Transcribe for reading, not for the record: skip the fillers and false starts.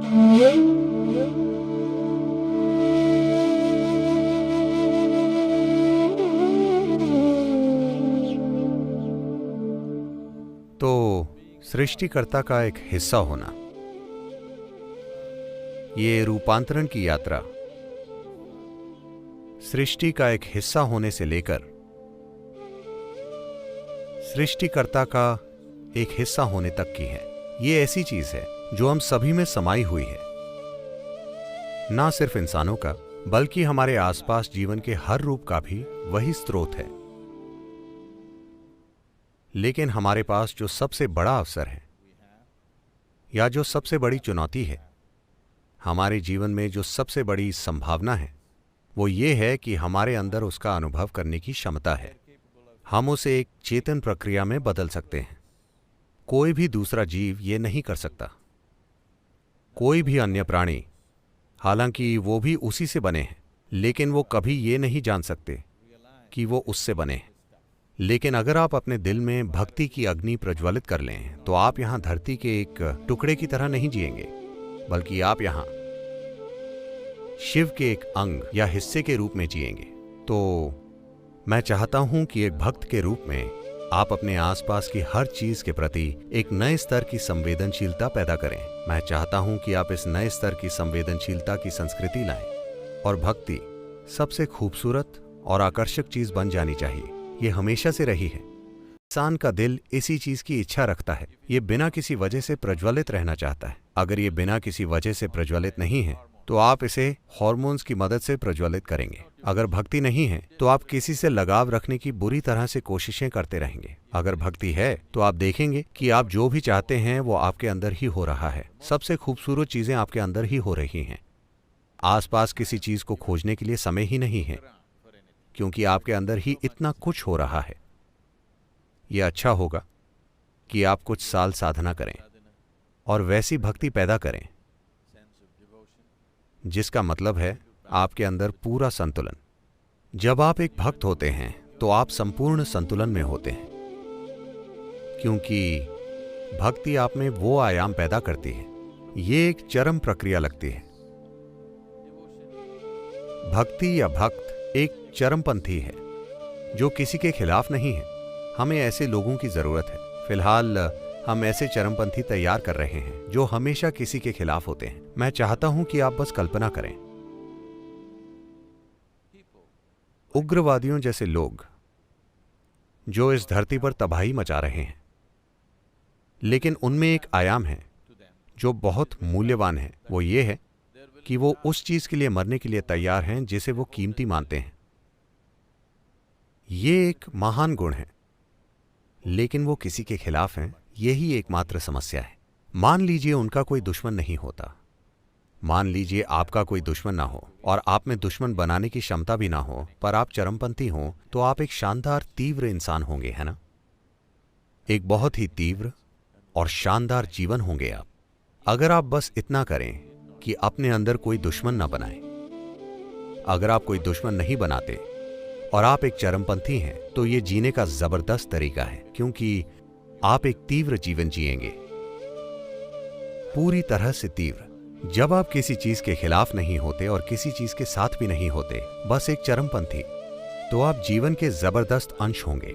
तो सृष्टिकर्ता का एक हिस्सा होना, ये रूपांतरण की यात्रा सृष्टि का एक हिस्सा होने से लेकर सृष्टिकर्ता का एक हिस्सा होने तक की है। ये ऐसी चीज है जो हम सभी में समाई हुई है, ना सिर्फ इंसानों का बल्कि हमारे आसपास जीवन के हर रूप का भी वही स्रोत है। लेकिन हमारे पास जो सबसे बड़ा अवसर है या जो सबसे बड़ी चुनौती है, हमारे जीवन में जो सबसे बड़ी संभावना है, वो ये है कि हमारे अंदर उसका अनुभव करने की क्षमता है। हम उसे एक चेतन प्रक्रिया में बदल सकते हैं। कोई भी दूसरा जीव ये नहीं कर सकता। कोई भी अन्य प्राणी, हालांकि वो भी उसी से बने हैं, लेकिन वो कभी ये नहीं जान सकते कि वो उससे बने हैं। लेकिन अगर आप अपने दिल में भक्ति की अग्नि प्रज्वलित कर लें तो आप यहां धरती के एक टुकड़े की तरह नहीं जिएंगे, बल्कि आप यहां शिव के एक अंग या हिस्से के रूप में जिएंगे। तो मैं चाहता हूं कि एक भक्त के रूप में आप अपने आसपास की हर चीज के प्रति एक नए स्तर की संवेदनशीलता पैदा करें। मैं चाहता हूं कि आप इस नए स्तर की संवेदनशीलता की संस्कृति लाएं और भक्ति सबसे खूबसूरत और आकर्षक चीज बन जानी चाहिए। ये हमेशा से रही है। इंसान का दिल इसी चीज की इच्छा रखता है। ये बिना किसी वजह से प्रज्वलित रहना चाहता है। अगर ये बिना किसी वजह से प्रज्वलित नहीं है तो आप इसे हार्मोन्स की मदद से प्रज्वलित करेंगे। अगर भक्ति नहीं है तो आप किसी से लगाव रखने की बुरी तरह से कोशिशें करते रहेंगे। अगर भक्ति है तो आप देखेंगे कि आप जो भी चाहते हैं वो आपके अंदर ही हो रहा है। सबसे खूबसूरत चीजें आपके अंदर ही हो रही हैं। आसपास किसी चीज को खोजने के लिए समय ही नहीं है, क्योंकि आपके अंदर ही इतना कुछ हो रहा है। यह अच्छा होगा कि आप कुछ साल साधना करें और वैसी भक्ति पैदा करें जिसका मतलब है आपके अंदर पूरा संतुलन। जब आप एक भक्त होते हैं तो आप संपूर्ण संतुलन में होते हैं, क्योंकि भक्ति आप में वो आयाम पैदा करती है। ये एक चरम प्रक्रिया लगती है। भक्ति या भक्त एक चरमपंथी है जो किसी के खिलाफ नहीं है। हमें ऐसे लोगों की जरूरत है। फिलहाल हम ऐसे चरमपंथी तैयार कर रहे हैं जो हमेशा किसी के खिलाफ होते हैं। मैं चाहता हूं कि आप बस कल्पना करें, उग्रवादियों जैसे लोग जो इस धरती पर तबाही मचा रहे हैं, लेकिन उनमें एक आयाम है जो बहुत मूल्यवान है। वो ये है कि वो उस चीज के लिए मरने के लिए तैयार हैं जिसे वो कीमती मानते हैं। ये एक महान गुण है, लेकिन वो किसी के खिलाफ हैं। यही एकमात्र समस्या है। मान लीजिए उनका कोई दुश्मन नहीं होता। मान लीजिए आपका कोई दुश्मन ना हो और आप में दुश्मन बनाने की क्षमता भी ना हो, पर आप चरमपंथी हों, तो आप एक शानदार तीव्र इंसान होंगे, है ना? एक बहुत ही तीव्र और शानदार जीवन होंगे आप, अगर आप बस इतना करें कि अपने अंदर कोई दुश्मन ना बनाए। अगर आप कोई दुश्मन नहीं बनाते और आप एक चरमपंथी हैं, तो ये जीने का जबरदस्त तरीका है, क्योंकि आप एक तीव्र जीवन जिएंगे, पूरी तरह से तीव्र। जब आप किसी चीज के खिलाफ नहीं होते और किसी चीज के साथ भी नहीं होते, बस एक चरमपंथी, तो आप जीवन के जबरदस्त अंश होंगे।